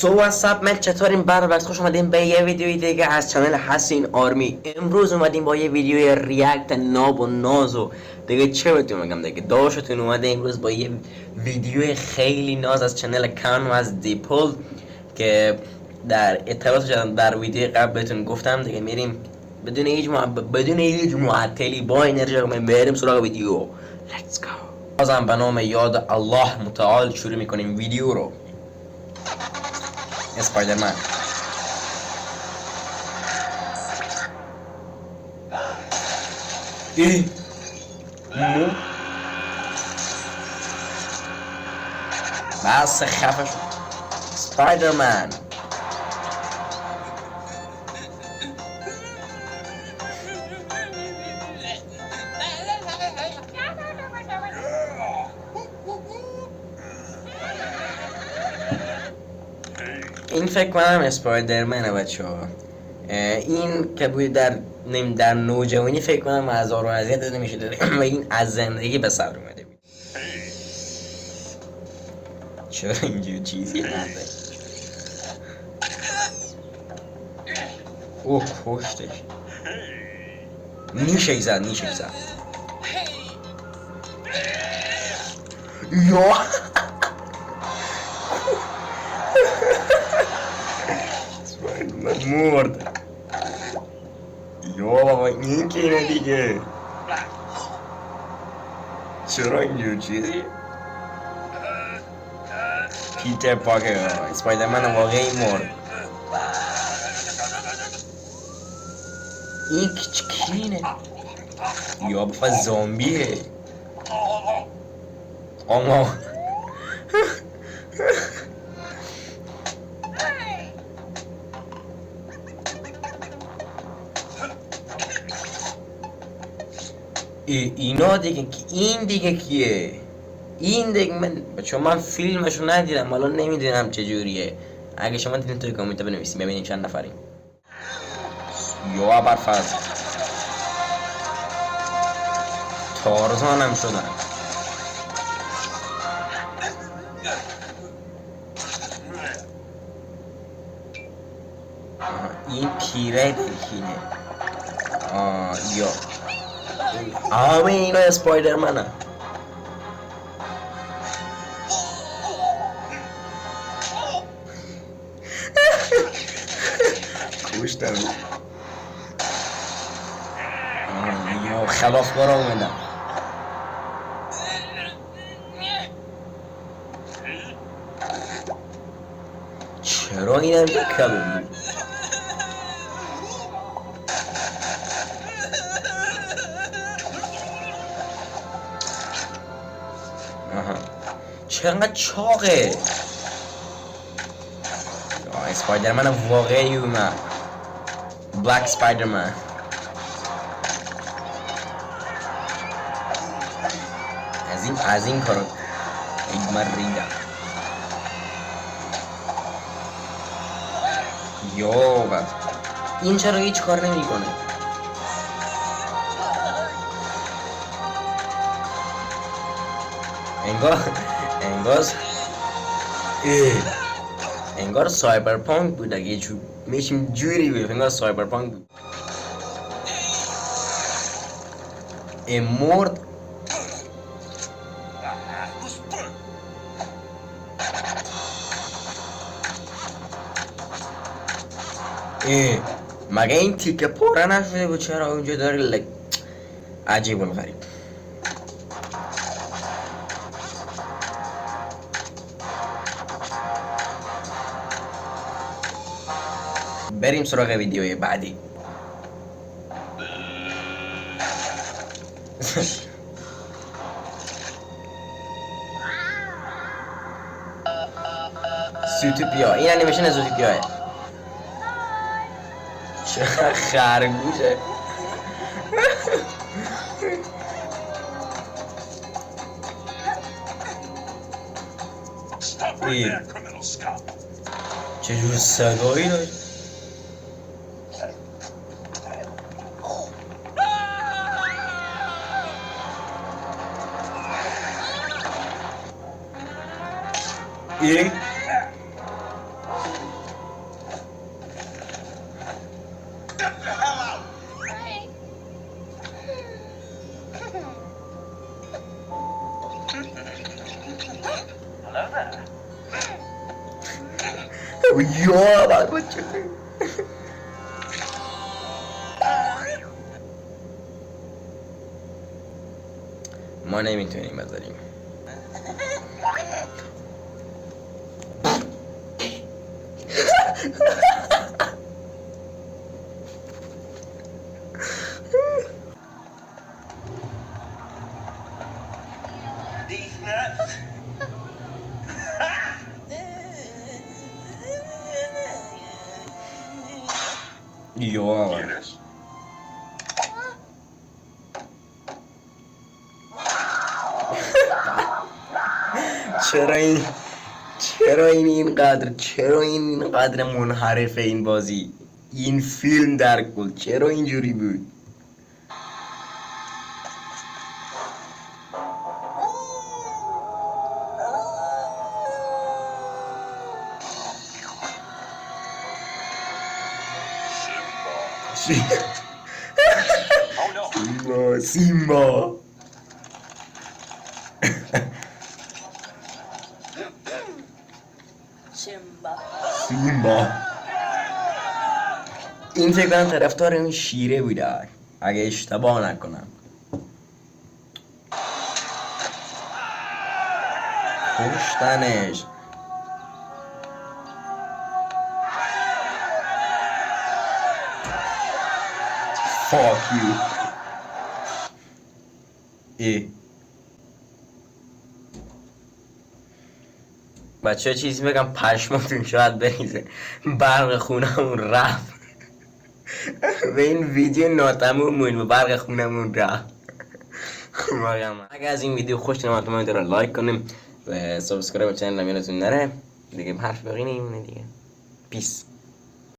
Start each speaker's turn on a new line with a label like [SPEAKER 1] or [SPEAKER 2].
[SPEAKER 1] واتساپ من چطورین برابر خوش اومدین به یه ویدیوی دیگه از چنل حسین آرمی. امروز اومدیم با یه ویدیوی ریاکت ناب و ناز و دیگه چه بهتون بگم دیگه داشتون اومده امروز با یه ویدیوی خیلی ناز از چنل کان و از دیپل که در اطلاعاتش در ویدیو قبل بهتون گفتم دیگه. میریم بدون هیچ معطلی با انرژی بریم سراغ ویدیو. Let's go. بازم به نام یاد الله متعال شروع میکنیم ویدیو رو. اسپایدرمن بس خفه شد. اسپایدرمن این فکر کنم اسپایدرمنه بچه‌ها. این که بود در نوجوانی فکر کنم آزار و اذیت داده میشه و این از زندگی به سر اومده بود. چرا اینجور چیزی نده؟ اوه کشتش. نیشک زد یا مرد. یا بابا این که اینه دیگه. چرا اینجور چیزی؟ پیتر پاکر اسپایدرمن واقعی مرد. این کینه یا بفا زامبیه. آما اینا دیگه این دیگه کیه؟ این دیگه من فیلمشو ندیدم حالا نمیدونم چجوریه. اگه شما دیدین توی کامنت بنویسین ببینیم چند نفریم. یا ابرفضل تارزان هم شدن. این پیره دلکینه. یا همه اینا اسپایدرمن هم. کشتم یا خلافکار آمدن. چرا این هم کلومی؟ چقدر چاقه. اسپایدرمن واقعی اومد. بلک اسپایدرمن. از این کارو من ریدم. یا بس این چرا هیچ کار نمی کنه؟ انگار سایبرپانک بود. اگه میشیم جوری بود انگار سایبرپانک بود. مرد. مگه این تیکه پاره نشده بود؟ چرا اونجا داره عجیب و غریب. بریم سراغ ویدیوی بعدی. زوتوپیا. این انیمیشن زوتوپیاه. چقدر خرگوشه. چجور صدایی داشت. یا بابا چه ما نمیتونیم بذاریم. یا چرا اینقدر منحرفه این بازی، این فیلم در کل چرا اینجوری بود؟ سیمبا این فکر کنم طرفدار این شیره بوده اگه اشتباه نکنم. کشتنش. Fuck you. بچه چیزی بگم پشماتون شاید بریزه، برق خونمون رفت. به این ویدیو ناتموم به برق خونمون رفت. اگه از این ویدیو خوش اومد ما رو لایک کنیم و سابسکرایب چنل یادتون نره دیگه. حرف باقی نمیمونه دیگه. پیس.